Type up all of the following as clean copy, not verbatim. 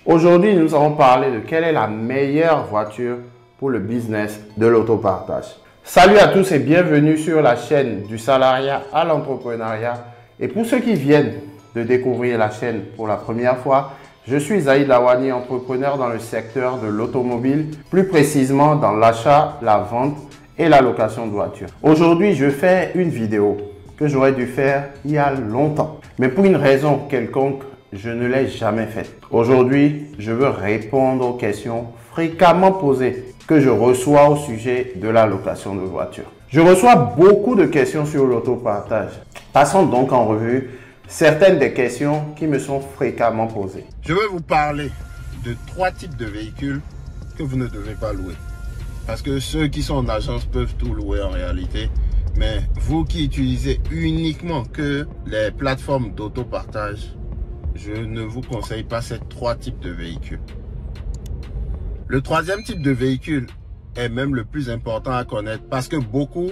Aujourd'hui, nous allons parler de quelle est la meilleure voiture pour le business de l'autopartage. Salut à tous et bienvenue sur la chaîne du salariat à l'entrepreneuriat. Et pour ceux qui viennent de découvrir la chaîne pour la première fois, je suis Zaïd Lawani, entrepreneur dans le secteur de l'automobile, plus précisément dans l'achat, la vente et la location de voitures. Aujourd'hui, je fais une vidéo que j'aurais dû faire il y a longtemps. Mais pour une raison quelconque, je ne l'ai jamais faite. Aujourd'hui, je veux répondre aux questions fréquemment posées que je reçois au sujet de la location de voitures. Je reçois beaucoup de questions sur l'autopartage. Passons donc en revue certaines des questions qui me sont fréquemment posées. Je vais vous parler de 3 types de véhicules que vous ne devez pas louer. Parce que ceux qui sont en agence peuvent tout louer en réalité. Mais vous qui utilisez uniquement que les plateformes d'autopartage, je ne vous conseille pas ces 3 types de véhicules. Le 3e type de véhicule est même le plus important à connaître parce que beaucoup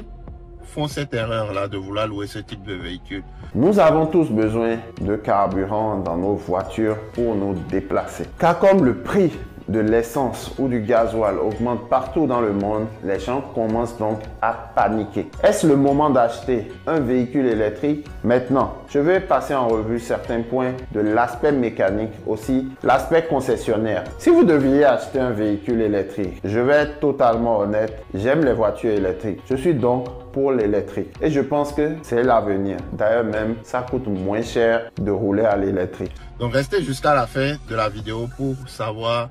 font cette erreur-là de vouloir louer ce type de véhicule. Nous avons tous besoin de carburant dans nos voitures pour nous déplacer. Car comme le prix de l'essence ou du gasoil augmente partout dans le monde, les gens commencent donc à paniquer. Est-ce le moment d'acheter un véhicule électrique? Maintenant, je vais passer en revue certains points de l'aspect mécanique, aussi l'aspect concessionnaire. Si vous deviez acheter un véhicule électrique, je vais être totalement honnête, j'aime les voitures électriques. Je suis donc pour l'électrique et je pense que c'est l'avenir. D'ailleurs même, ça coûte moins cher de rouler à l'électrique. Donc restez jusqu'à la fin de la vidéo pour savoir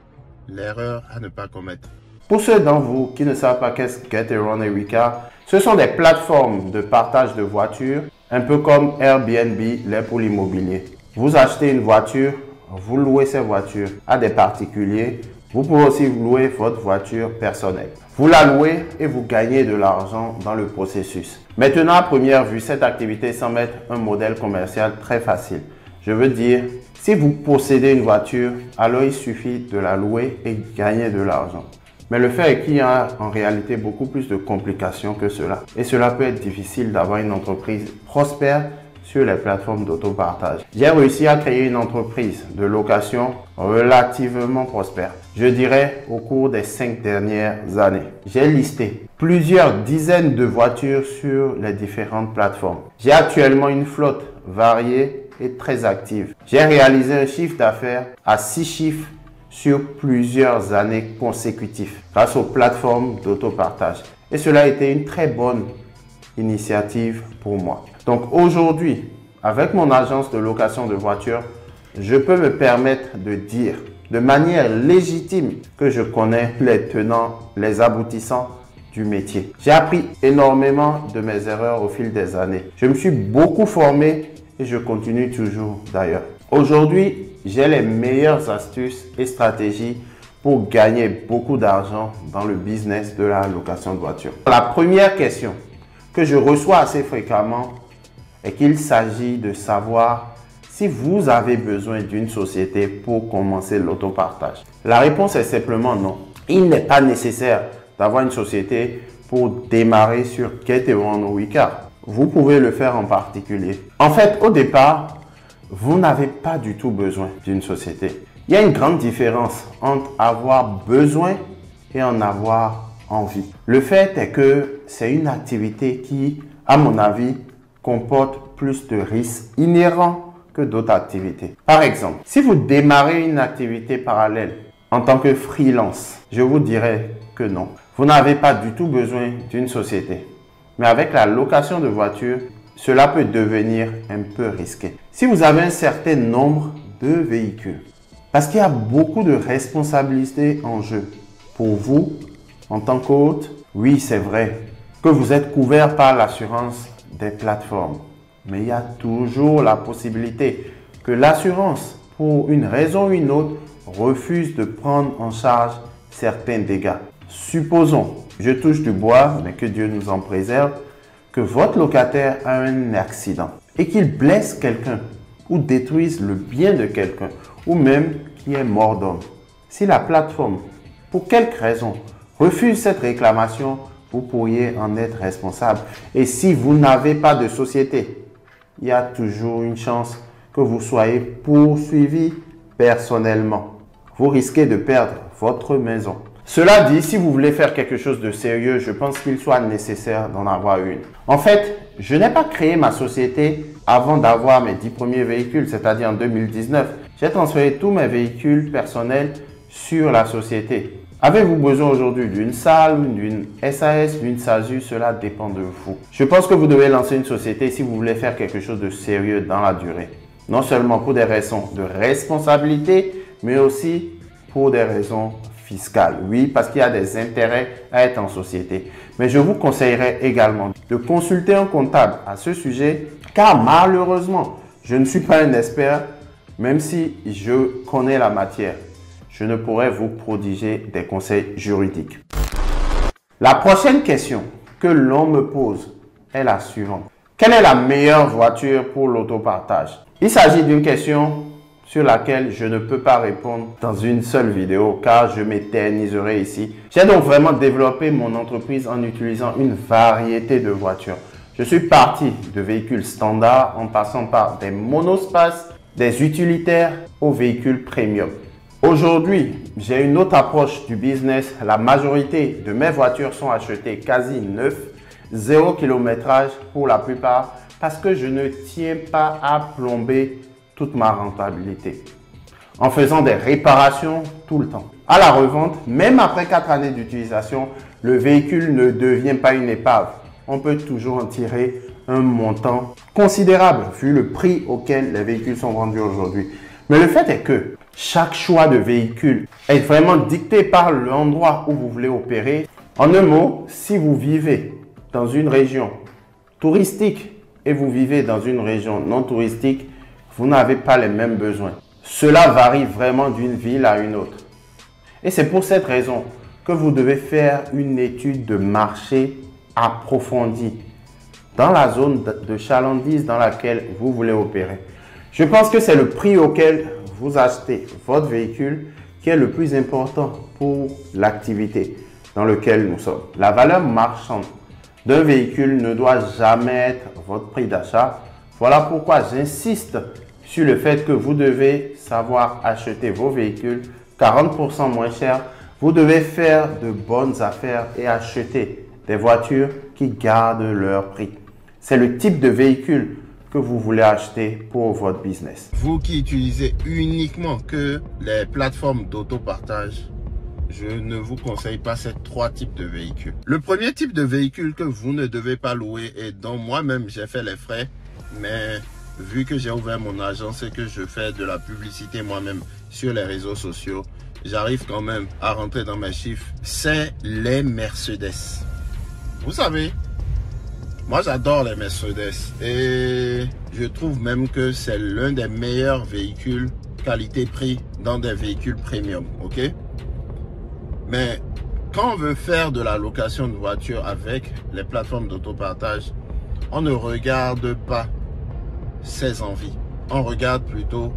l'erreur à ne pas commettre. Pour ceux d'entre vous qui ne savent pas qu'est-ce que Getaround et Wecar, ce sont des plateformes de partage de voitures, un peu comme Airbnb l'est pour l'immobilier. Vous achetez une voiture, vous louez cette voiture à des particuliers. Vous pouvez aussi louer votre voiture personnelle. Vous la louez et vous gagnez de l'argent dans le processus. Maintenant, à première vue, cette activité semble être un modèle commercial très facile. Je veux dire, si vous possédez une voiture, alors il suffit de la louer et gagner de l'argent. Mais le fait est qu'il y a en réalité beaucoup plus de complications que cela. Et cela peut être difficile d'avoir une entreprise prospère sur les plateformes d'autopartage. J'ai réussi à créer une entreprise de location relativement prospère. Je dirais au cours des 5 dernières années. J'ai listé plusieurs dizaines de voitures sur les différentes plateformes. J'ai actuellement une flotte variée et très active. J'ai réalisé un chiffre d'affaires à 6 chiffres sur plusieurs années consécutives grâce aux plateformes d'autopartage. Et cela a été une très bonne initiative pour moi. Donc aujourd'hui, avec mon agence de location de voitures, je peux me permettre de dire de manière légitime que je connais les tenants, les aboutissants du métier. J'ai appris énormément de mes erreurs au fil des années. Je me suis beaucoup formé et je continue toujours d'ailleurs. Aujourd'hui, j'ai les meilleures astuces et stratégies pour gagner beaucoup d'argent dans le business de la location de voitures. La première question que je reçois assez fréquemment est qu'il s'agit de savoir si vous avez besoin d'une société pour commencer l'autopartage. La réponse est simplement non. Il n'est pas nécessaire d'avoir une société pour démarrer sur Getaround ou Wecar. Vous pouvez le faire en particulier. En fait, au départ, vous n'avez pas du tout besoin d'une société. Il y a une grande différence entre avoir besoin et en avoir envie. Le fait est que c'est une activité qui, à mon avis, comporte plus de risques inhérents que d'autres activités. Par exemple, si vous démarrez une activité parallèle en tant que freelance, je vous dirais que non. Vous n'avez pas du tout besoin d'une société. Mais avec la location de voitures, cela peut devenir un peu risqué. Si vous avez un certain nombre de véhicules, parce qu'il y a beaucoup de responsabilités en jeu pour vous en tant qu'hôte, oui, c'est vrai que vous êtes couvert par l'assurance des plateformes. Mais il y a toujours la possibilité que l'assurance, pour une raison ou une autre, refuse de prendre en charge certains dégâts. Supposons, je touche du bois, mais que Dieu nous en préserve, que votre locataire a un accident et qu'il blesse quelqu'un ou détruise le bien de quelqu'un ou même qu'il est mort d'homme. Si la plateforme, pour quelque raison, refuse cette réclamation, vous pourriez en être responsable. Et si vous n'avez pas de société, il y a toujours une chance que vous soyez poursuivi personnellement. vous risquez de perdre votre maison. Cela dit, si vous voulez faire quelque chose de sérieux, je pense qu'il soit nécessaire d'en avoir une. En fait, je n'ai pas créé ma société avant d'avoir mes 10 premiers véhicules, c'est-à-dire en 2019. J'ai transféré tous mes véhicules personnels sur la société. Avez-vous besoin aujourd'hui d'une salle, d'une SAS, d'une SASU? Cela dépend de vous. Je pense que vous devez lancer une société si vous voulez faire quelque chose de sérieux dans la durée. Non seulement pour des raisons de responsabilité, mais aussi pour des raisons fiscales. Oui, parce qu'il y a des intérêts à être en société. Mais je vous conseillerais également de consulter un comptable à ce sujet, car malheureusement, je ne suis pas un expert, même si je connais la matière. Je ne pourrais vous prodiguer des conseils juridiques. La prochaine question que l'on me pose est la suivante. Quelle est la meilleure voiture pour l'autopartage? Il s'agit d'une question sur laquelle je ne peux pas répondre dans une seule vidéo car je m'éterniserai ici. J'ai donc vraiment développé mon entreprise en utilisant une variété de voitures. Je suis parti de véhicules standards en passant par des monospaces, des utilitaires aux véhicules premium. Aujourd'hui, j'ai une autre approche du business. La majorité de mes voitures sont achetées quasi neuves, 0 kilométrage pour la plupart, parce que je ne tiens pas à plomber toute ma rentabilité en faisant des réparations tout le temps. À la revente, même après 4 années d'utilisation, le véhicule ne devient pas une épave. On peut toujours en tirer un montant considérable vu le prix auquel les véhicules sont vendus aujourd'hui. Mais le fait est que chaque choix de véhicule est vraiment dicté par l'endroit où vous voulez opérer. En un mot, si vous vivez dans une région touristique et vous vivez dans une région non touristique, vous n'avez pas les mêmes besoins. Cela varie vraiment d'une ville à une autre. Et c'est pour cette raison que vous devez faire une étude de marché approfondie dans la zone de chalandise dans laquelle vous voulez opérer. Je pense que c'est le prix auquel vous achetez votre véhicule qui est le plus important pour l'activité dans laquelle nous sommes. La valeur marchande d'un véhicule ne doit jamais être votre prix d'achat. Voilà pourquoi j'insiste sur le fait que vous devez savoir acheter vos véhicules 40% moins cher. Vous devez faire de bonnes affaires et acheter des voitures qui gardent leur prix. C'est le type de véhicule que vous voulez acheter pour votre business. Vous qui utilisez uniquement que les plateformes d'autopartage, je ne vous conseille pas ces 3 types de véhicules. Le premier type de véhicule que vous ne devez pas louer et dont moi-même j'ai fait les frais, mais vu que j'ai ouvert mon agence et que je fais de la publicité moi-même sur les réseaux sociaux, j'arrive quand même à rentrer dans mes chiffres, c'est les Mercedes. Vous savez, moi j'adore les Mercedes et je trouve même que c'est l'un des meilleurs véhicules qualité-prix dans des véhicules premium, ok? Mais quand on veut faire de la location de voiture avec les plateformes d'autopartage, on ne regarde pas ses envies. On regarde plutôt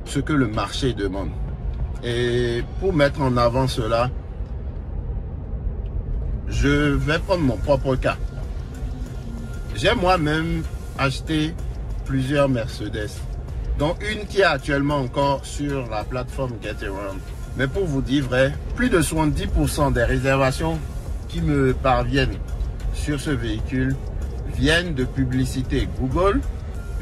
ce que le marché demande. Et pour mettre en avant cela, je vais prendre mon propre cas. J'ai moi-même acheté plusieurs Mercedes, dont une qui est actuellement encore sur la plateforme Getaround. Mais pour vous dire vrai, plus de 70% des réservations qui me parviennent sur ce véhicule viennent de publicité Google,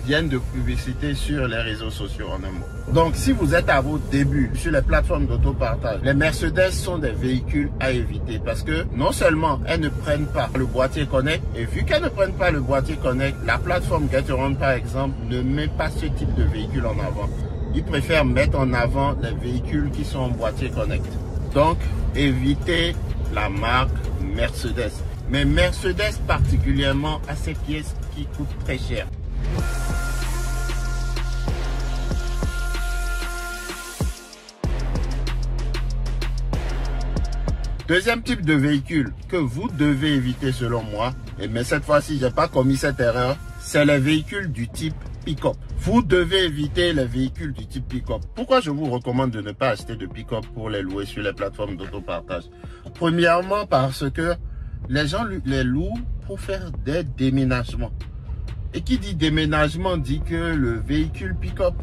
viennent de publicité sur les réseaux sociaux en un mot. Donc si vous êtes à vos débuts sur les plateformes d'autopartage, les Mercedes sont des véhicules à éviter parce que non seulement elles ne prennent pas le boîtier Connect, et vu qu'elles ne prennent pas le boîtier Connect, la plateforme Getaround par exemple ne met pas ce type de véhicule en avant. Ils préfèrent mettre en avant les véhicules qui sont en boîtier Connect. Donc évitez la marque Mercedes. Mais Mercedes particulièrement à ces pièces qui coûtent très cher. Deuxième type de véhicule que vous devez éviter selon moi, mais cette fois-ci, j'ai pas commis cette erreur, c'est les véhicules du type pick-up. Vous devez éviter les véhicules du type pick-up. Pourquoi je vous recommande de ne pas acheter de pick-up pour les louer sur les plateformes d'autopartage? Premièrement, parce que les gens les louent pour faire des déménagements. Et qui dit déménagement dit que le véhicule pick-up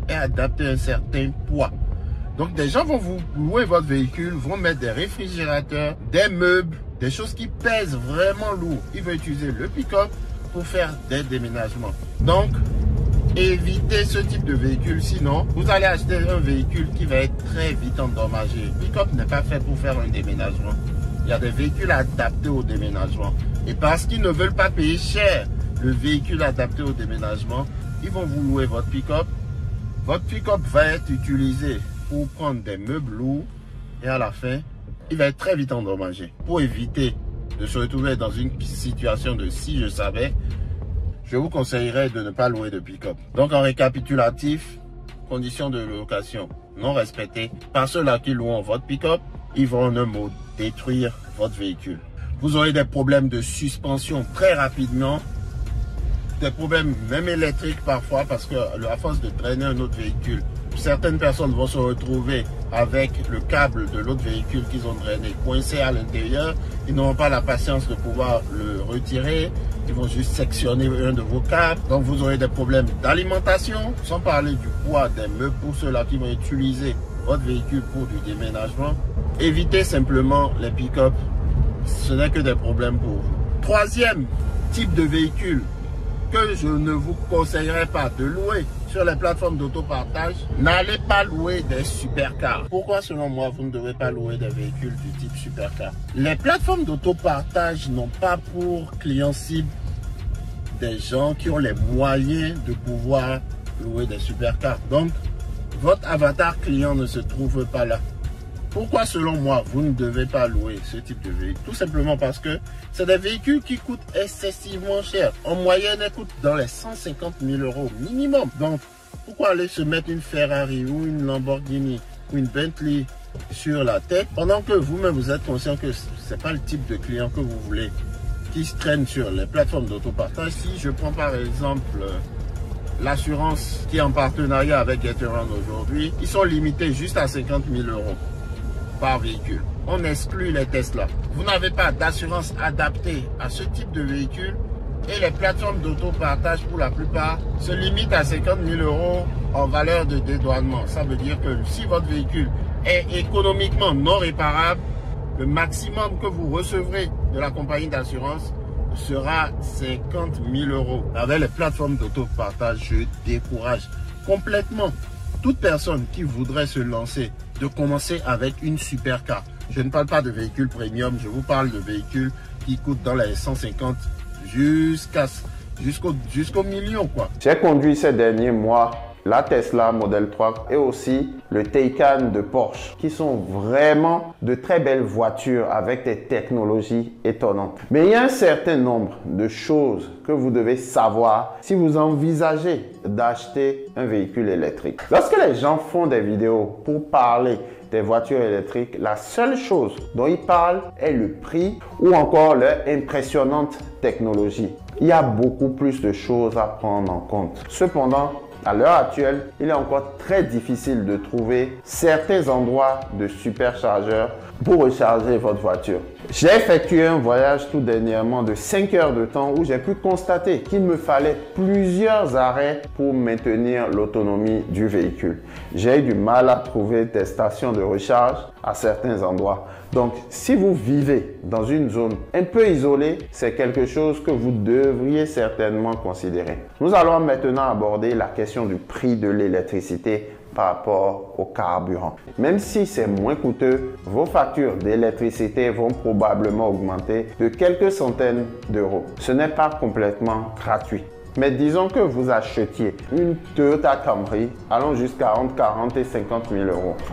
est adapté à un certain poids. Donc des gens vont vous louer votre véhicule, vont mettre des réfrigérateurs, des meubles, des choses qui pèsent vraiment lourd. Ils vont utiliser le pick-up pour faire des déménagements. Donc, évitez ce type de véhicule, sinon vous allez acheter un véhicule qui va être très vite endommagé. Le pick-up n'est pas fait pour faire un déménagement. Il y a des véhicules adaptés au déménagement. Et parce qu'ils ne veulent pas payer cher le véhicule adapté au déménagement, ils vont vous louer votre pick-up. Votre pick-up va être utilisé pour prendre des meubles lourds et à la fin, il va être très vite endommagé. Pour éviter de se retrouver dans une situation de si je savais, je vous conseillerais de ne pas louer de pick-up. Donc en récapitulatif, conditions de location non respectées par ceux-là qui louent votre pick-up, ils vont en un mot détruire votre véhicule. Vous aurez des problèmes de suspension très rapidement, des problèmes même électriques parfois parce que à force de traîner un autre véhicule, certaines personnes vont se retrouver avec le câble de l'autre véhicule qu'ils ont drainé coincé à l'intérieur. Ils n'auront pas la patience de pouvoir le retirer. Ils vont juste sectionner un de vos câbles. Donc vous aurez des problèmes d'alimentation, sans parler du poids des meubles pour ceux-là qui vont utiliser votre véhicule pour du déménagement. Évitez simplement les pick-up. Ce n'est que des problèmes pour vous. Troisième type de véhicule que je ne vous conseillerais pas de louer sur les plateformes d'autopartage, n'allez pas louer des supercars. Pourquoi selon moi vous ne devez pas louer des véhicules du type supercar? Les plateformes d'autopartage n'ont pas pour clients cible des gens qui ont les moyens de pouvoir louer des supercars. Donc votre avatar client ne se trouve pas là. Pourquoi, selon moi, vous ne devez pas louer ce type de véhicule? Tout simplement parce que c'est des véhicules qui coûtent excessivement cher. En moyenne, elles coûtent dans les 150 000 € minimum. Donc, pourquoi aller se mettre une Ferrari ou une Lamborghini ou une Bentley sur la tête pendant que vous-même vous êtes conscient que ce n'est pas le type de client que vous voulez qui se traîne sur les plateformes d'autopartage? Si je prends par exemple l'assurance qui est en partenariat avec GetAround aujourd'hui, ils sont limités juste à 50 000 € par véhicule. On exclut les Tesla. Vous n'avez pas d'assurance adaptée à ce type de véhicule et les plateformes d'autopartage pour la plupart se limitent à 50 000 € en valeur de dédouanement. Ça veut dire que si votre véhicule est économiquement non réparable, le maximum que vous recevrez de la compagnie d'assurance sera 50 000 €. Avec les plateformes d'autopartage, je décourage complètement toute personne qui voudrait se lancer de commencer avec une supercar. Je ne parle pas de véhicules premium, je vous parle de véhicules qui coûtent dans les 150 jusqu'au million, quoi. J'ai conduit ces derniers mois la Tesla Model 3 et aussi le Taycan de Porsche, qui sont vraiment de très belles voitures avec des technologies étonnantes. Mais il y a un certain nombre de choses que vous devez savoir si vous envisagez d'acheter un véhicule électrique. Lorsque les gens font des vidéos pour parler des voitures électriques, la seule chose dont ils parlent est le prix ou encore leur impressionnante technologie. Il y a beaucoup plus de choses à prendre en compte. Cependant, à l'heure actuelle, il est encore très difficile de trouver certains endroits de superchargeurs pour recharger votre voiture. J'ai effectué un voyage tout dernièrement de 5 heures de temps où j'ai pu constater qu'il me fallait plusieurs arrêts pour maintenir l'autonomie du véhicule. J'ai eu du mal à trouver des stations de recharge à certains endroits. Donc, si vous vivez dans une zone un peu isolée, c'est quelque chose que vous devriez certainement considérer. Nous allons maintenant aborder la question du prix de l'électricité par rapport au carburant. Même si c'est moins coûteux, vos factures d'électricité vont probablement augmenter de quelques centaines d'euros. Ce n'est pas complètement gratuit. Mais disons que vous achetiez une Toyota Camry allant jusqu'à entre 40 et 50 000 €.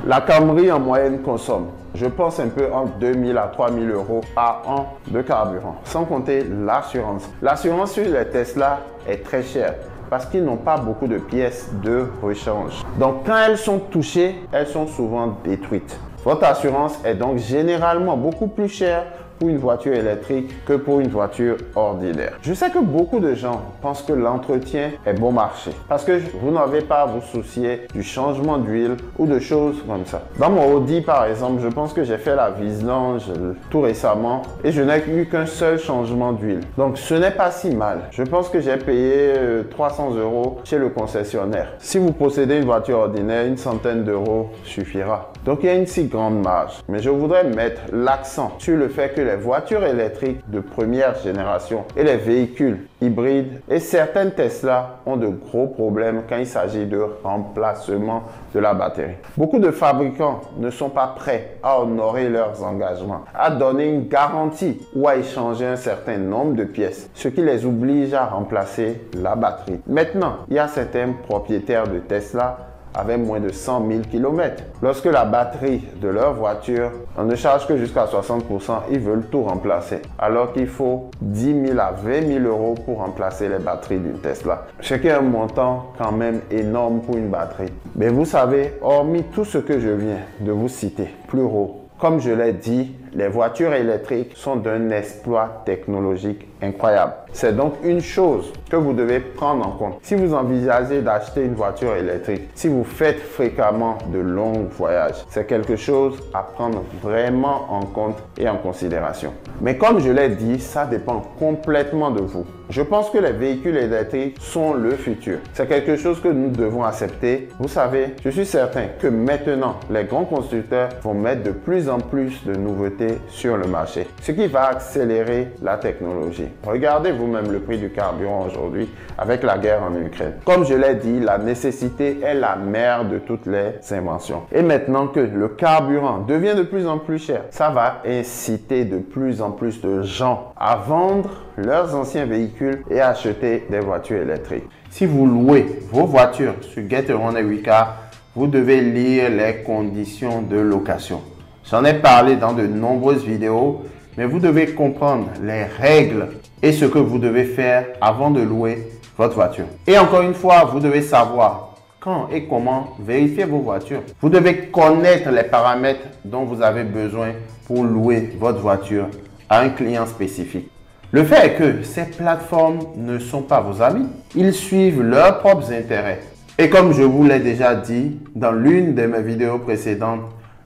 La Camry en moyenne consomme, je pense, un peu entre 2 000 à 3 000 € par an de carburant, sans compter l'assurance. L'assurance sur les Tesla est très chère parce qu'ils n'ont pas beaucoup de pièces de rechange. Donc quand elles sont touchées, elles sont souvent détruites. Votre assurance est donc généralement beaucoup plus chère pour une voiture électrique que pour une voiture ordinaire. Je sais que beaucoup de gens pensent que l'entretien est bon marché parce que vous n'avez pas à vous soucier du changement d'huile ou de choses comme ça. Dans mon Audi par exemple, je pense que j'ai fait la vidange tout récemment et je n'ai eu qu'un seul changement d'huile. Donc ce n'est pas si mal. Je pense que j'ai payé 300 € chez le concessionnaire. Si vous possédez une voiture ordinaire, une centaine d'euros suffira. Donc il y a une si grande marge. Mais je voudrais mettre l'accent sur le fait que les voitures électriques de première génération et les véhicules hybrides et certaines Tesla ont de gros problèmes quand il s'agit de remplacement de la batterie. Beaucoup de fabricants ne sont pas prêts à honorer leurs engagements, à donner une garantie ou à échanger un certain nombre de pièces, ce qui les oblige à remplacer la batterie. Maintenant, il y a certains propriétaires de Tesla avec moins de 100 000 km. Lorsque la batterie de leur voiture, on ne charge que jusqu'à 60%, ils veulent tout remplacer. Alors qu'il faut 10 000 à 20 000 € pour remplacer les batteries d'une Tesla. Ce qui est un montant quand même énorme pour une batterie. Mais vous savez, hormis tout ce que je viens de vous citer plus haut, comme je l'ai dit, les voitures électriques sont d'un exploit technologique incroyable. C'est donc une chose que vous devez prendre en compte. Si vous envisagez d'acheter une voiture électrique, si vous faites fréquemment de longs voyages, c'est quelque chose à prendre vraiment en compte et en considération. Mais comme je l'ai dit, ça dépend complètement de vous. Je pense que les véhicules électriques sont le futur. C'est quelque chose que nous devons accepter. Vous savez, je suis certain que maintenant, les grands constructeurs vont mettre de plus en plus de nouveautés sur le marché, ce qui va accélérer la technologie. Regardez vous-même le prix du carburant aujourd'hui avec la guerre en Ukraine. Comme je l'ai dit, la nécessité est la mère de toutes les inventions. Et maintenant que le carburant devient de plus en plus cher, ça va inciter de plus en plus de gens à vendre leurs anciens véhicules et à acheter des voitures électriques. Si vous louez vos voitures sur Getaround Car, vous devez lire les conditions de location. J'en ai parlé dans de nombreuses vidéos, mais vous devez comprendre les règles et ce que vous devez faire avant de louer votre voiture. Et encore une fois, vous devez savoir quand et comment vérifier vos voitures. Vous devez connaître les paramètres dont vous avez besoin pour louer votre voiture à un client spécifique. Le fait est que ces plateformes ne sont pas vos amis. Ils suivent leurs propres intérêts. Et comme je vous l'ai déjà dit dans l'une de mes vidéos précédentes,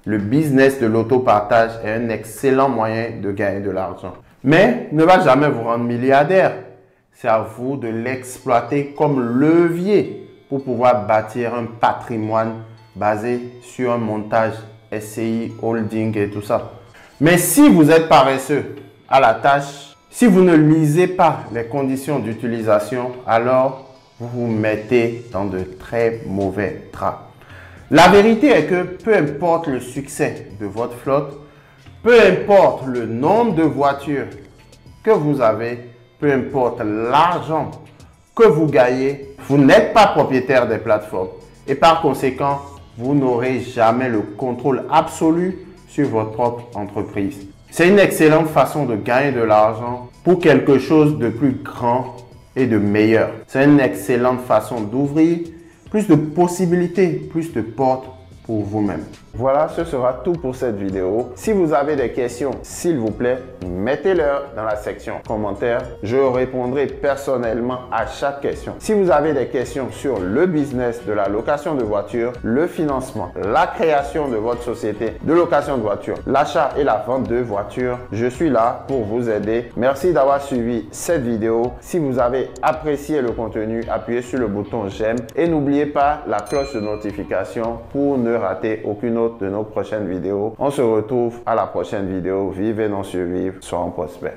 le business de l'autopartage est un excellent moyen de gagner de l'argent. Mais ne va jamais vous rendre milliardaire. C'est à vous de l'exploiter comme levier pour pouvoir bâtir un patrimoine basé sur un montage SCI, holding et tout ça. Mais si vous êtes paresseux à la tâche, si vous ne lisez pas les conditions d'utilisation, alors vous vous mettez dans de très mauvais draps. La vérité est que peu importe le succès de votre flotte, peu importe le nombre de voitures que vous avez, peu importe l'argent que vous gagnez, vous n'êtes pas propriétaire des plateformes et par conséquent, vous n'aurez jamais le contrôle absolu sur votre propre entreprise. C'est une excellente façon de gagner de l'argent pour quelque chose de plus grand et de meilleur. C'est une excellente façon d'ouvrir plus de possibilités, plus de portes pour vous-même. Voilà, ce sera tout pour cette vidéo. Si vous avez des questions, s'il vous plaît, mettez-les dans la section commentaires. Je répondrai personnellement à chaque question. Si vous avez des questions sur le business de la location de voitures, le financement, la création de votre société de location de voitures, l'achat et la vente de voitures, je suis là pour vous aider. Merci d'avoir suivi cette vidéo. Si vous avez apprécié le contenu, appuyez sur le bouton j'aime et n'oubliez pas la cloche de notification pour ne rater aucune autre de nos prochaines vidéos. On se retrouve à la prochaine vidéo. Vivez, non survivre, soyons prospères.